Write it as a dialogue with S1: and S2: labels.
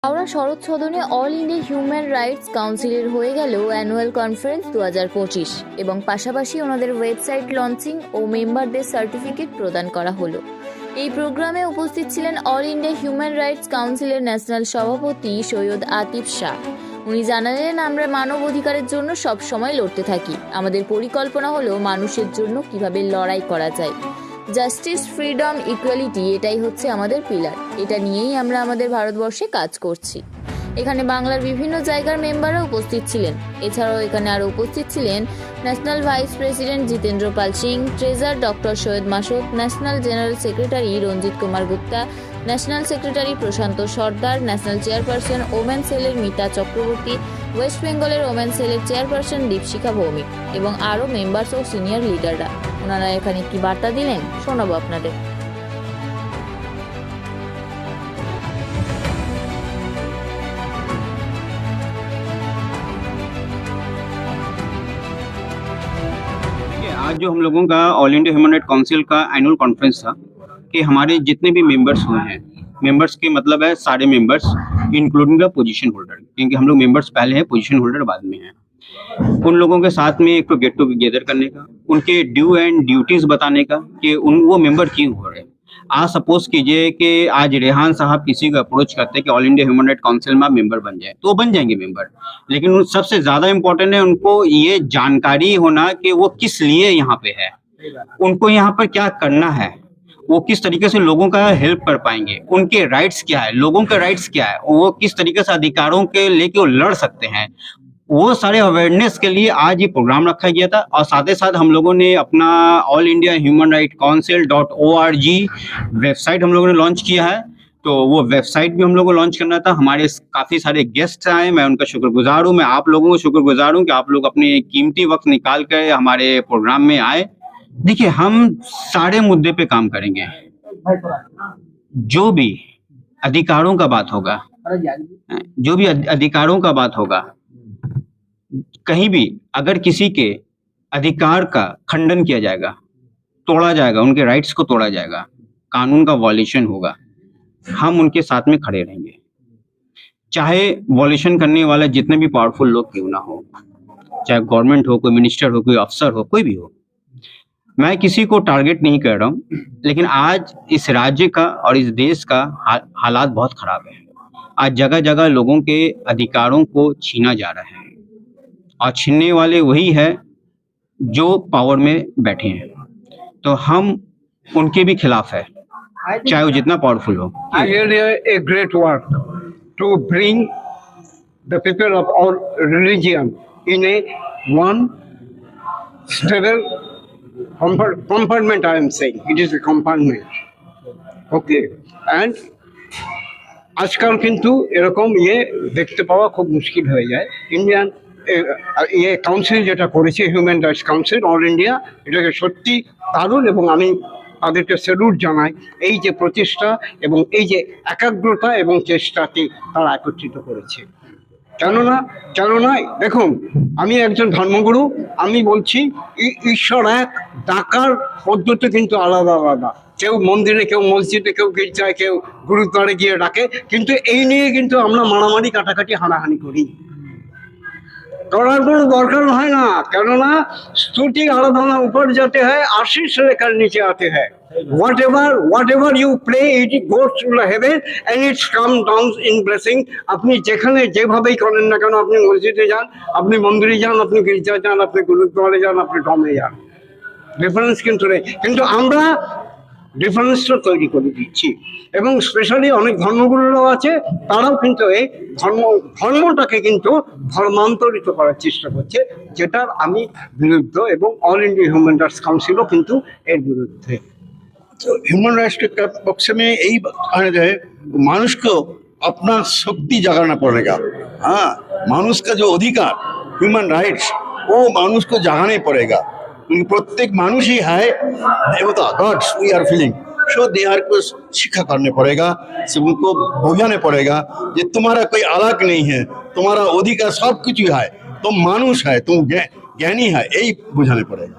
S1: হাওড়া শরৎ সদনে all India human rights কাউন্সিলের হয়ে গেল অ্যানুয়াল কনফারেন্স 2025 এবং পাশাপাশি ওনাদের ওয়েবসাইট লঞ্চিং ও মেম্বারদের সার্টিফিকেট প্রদান করা হলো। এই প্রোগ্রামে উপস্থিত ছিলেন অল ইন্ডিয়া হিউম্যান রাইটস কাউন্সিলের ন্যাশনাল সভাপতি সৈয়দ আতিফ শাহ। উনি জানালেন, আমরা মানব অধিকারের জন্য সব সময় লড়তে থাকি। আমাদের পরিকল্পনা হলো মানুষের জন্য কিভাবে লড়াই করা যায়। জাস্টিস, ফ্রিডম, ইকুয়ালিটি, এটাই হচ্ছে আমাদের পিলার। এটা নিয়েই আমরা আমাদের ভারতবর্ষে কাজ করছি। এখানে বাংলার বিভিন্ন জায়গার মেম্বাররা উপস্থিত ছিলেন। এছাড়াও এখানে আরও উপস্থিত ছিলেন national vice president Jitendra Pal Singh, treasurer doctor Syed Masud, national general secretary Ranjit Kumar Gupta, national secretary Prashanta Sardar, national chairperson women সেলের মিতা চক্রবর্তী, ওয়েস্ট বেঙ্গলের ওমেন সেলের চেয়ারপারসন দীপশিখা ভৌমিক এবং আরও মেম্বার্স ও সিনিয়র লিডাররা। ওনারা এখানে কি বার্তা দিলেন শোনাবো আপনাদের।
S2: आज जो हम लोगों का all India human right council का एनुअल कॉन्फ्रेंस था कि हमारे जितने भी मेंबर्स हुए हैं, मेंबर्स के मतलब है सारे members including the position holder, क्योंकि हम लोग मेंबर्स पहले हैं, पोजीशन होल्डर बाद में हैं। उन लोगों के साथ में एक तो गेट टुगेदर करने का, उनके ड्यू एंड ड्यूटीज बताने का कि वो मेंबर क्यों हो रहे हैं। आज सपोज कीजिए कि आज रेहान साहब किसी को अप्रोच करते हैं कि all India human right council में आप मेंबर बन जाए, तो वो बन जाएंगे मेंबर। लेकिन सबसे ज्यादा इंपॉर्टेंट है उनको ये जानकारी होना कि वो किस लिए यहाँ पे है, उनको यहाँ पर क्या करना है, वो किस तरीके से लोगों का हेल्प कर पाएंगे, उनके राइट्स क्या है, लोगों के राइट्स क्या है, वो किस तरीके से अधिकारों के लेके वो लड़ सकते हैं। वो सारे अवेयरनेस के लिए आज ये प्रोग्राम रखा गया था। और साथ ही साथ हम लोगों ने अपना all India human right council .org website हम लोगों ने लॉन्च किया है। तो वो वेबसाइट भी हम लोगों को लॉन्च करना था। हमारे काफ़ी सारे गेस्ट आए, मैं उनका शुक्रगुजार हूँ। मैं आप लोगों को शुक्रगुजार हूँ कि आप लोग अपने कीमती वक्त निकाल कर हमारे प्रोग्राम में आए। देखिए, हम सारे मुद्दे पे काम करेंगे। जो भी अधिकारों का बात होगा, जो भी अधिकारों का बात होगा, कहीं भी अगर किसी के अधिकार का खंडन किया जाएगा, तोड़ा जाएगा, उनके राइट्स को तोड़ा जाएगा, कानून का वॉल्यूशन होगा, हम उनके साथ में खड़े रहेंगे। चाहे वॉल्यूशन करने वाले जितने भी पावरफुल लोग क्यों ना हो, चाहे गवर्नमेंट हो, कोई मिनिस्टर हो, कोई अफसर हो, कोई भी हो। मैं किसी को टारगेट नहीं कर रहा हूँ, लेकिन आज इस राज्य का और इस देश का हालात बहुत खराब है। आज जगह जगह लोगों के अधिकारों को छीना जा रहा है, और छीनने वाले वही है जो पावर में बैठे हैं। तो हम उनके भी खिलाफ है, चाहे वो जितना पावरफुल हो।
S3: I really a great work to bring the people of all religion in a one stable compartment. I am saying it is a compartment. Okay, and আজকাল কিন্তু এরকম দেখতে পাওয়া খুব মুশকিল হয়ে যায়। ইন্ডিয়ান কাউন্সিল যেটা করেছে, human rights council all India, এটাকে সত্যি দারুণ এবং আমি তাদেরকে স্যালুট জানাই। এই যে প্রচেষ্টা এবং এই যে একাগ্রতা এবং চেষ্টাকে তারা একত্রিত করেছে। কেননা দেখুন, আমি একজন ধর্মগুরু, আমি বলছি ঈশ্বর এক, ডাকার পদ্ধতি কিন্তু আলাদা আলাদা। কেউ মন্দিরে, কেউ মসজিদে, কেউ গির্জায়, কেউ গুরুদ্বারে গিয়ে ডাকে, কিন্তু এই নিয়ে কিন্তু আমরা মারামারি, কাটাকাটি, হানাহানি করি। করার কোনো দরকার হয় না, কেননা स्तुति आराधना ऊपर जाते हैं, आशीष लेकर नीचे आते हैं। whatever you pray, it goes to the heaven and it's come down in blessing. আপনি যেখানে যেভাবেই করেন না কেন, আপনি মসজিদে যান, আপনি মন্দিরে যান, আপনি গির্জায় যান, আপনি গুরুদ্বারে যান, আপনি ডমে যান, ডিফারেন্স কিন্তু নেই। কিন্তু আমরা ডিফারেন্সটা তৈরি করে দিচ্ছি, এবং স্পেশালি অনেক ধর্মগুরুরাও আছে, তারাও কিন্তু এই ধর্মটাকে কিন্তু ধর্মান্তরিত করার চেষ্টা করছে, যেটার আমি বিরুদ্ধ, এবং অল ইন্ডিয়া হিউম্যান রাইটস কাউন্সিলও কিন্তু এর বিরুদ্ধে।
S4: तो ह्यूमन राइट्स के पक्ष में यही कहना है, मानुष को अपना शक्ति जगाना पड़ेगा। हाँ, मानुष का जो अधिकार ह्यूमन राइट्स, वो मानुष को जगाना ही पड़ेगा, क्योंकि प्रत्येक मानुष ही है देवता, gods we are feeling. So they are को शिक्षा करने पड़ेगा, उनको बुझाने पड़ेगा कि तुम्हारा कोई अलग नहीं है, तुम्हारा अधिकार सब कुछ है, तुम मानुष है, तुम ज्ञानी है, यही बुझाने पड़ेगा।